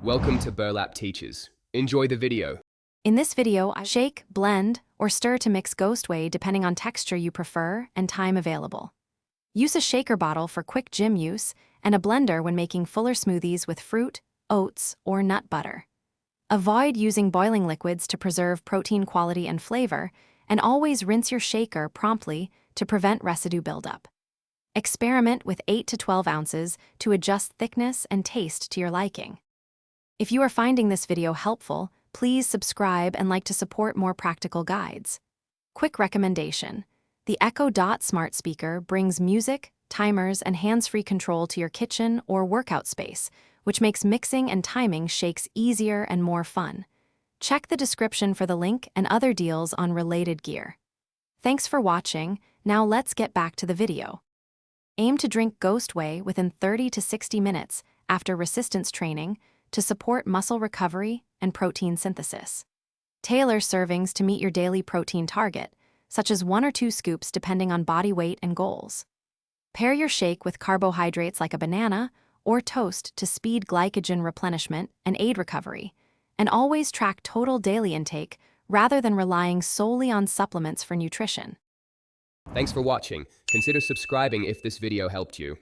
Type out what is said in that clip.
Welcome to Burlap Teachers. Enjoy the video. In this video, I shake, blend, or stir to mix ghost whey depending on texture you prefer and time available. Use a shaker bottle for quick gym use and a blender when making fuller smoothies with fruit, oats, or nut butter. Avoid using boiling liquids to preserve protein quality and flavor, and always rinse your shaker promptly to prevent residue buildup. Experiment with 8 to 12 ounces to adjust thickness and taste to your liking. If you are finding this video helpful, please subscribe and like to support more practical guides. Quick recommendation: the Echo Dot smart speaker brings music, timers, and hands-free control to your kitchen or workout space, which makes mixing and timing shakes easier and more fun. Check the description for the link and other deals on related gear. Thanks for watching. Now let's get back to the video. Aim to drink Ghost Whey within 30 to 60 minutes after resistance training to support muscle recovery and protein synthesis. Tailor servings to meet your daily protein target, such as 1 or 2 scoops depending on body weight and goals. Pair your shake with carbohydrates like a banana or toast to speed glycogen replenishment and aid recovery, and always track total daily intake rather than relying solely on supplements for nutrition. Thanks for watching. Consider subscribing if this video helped you.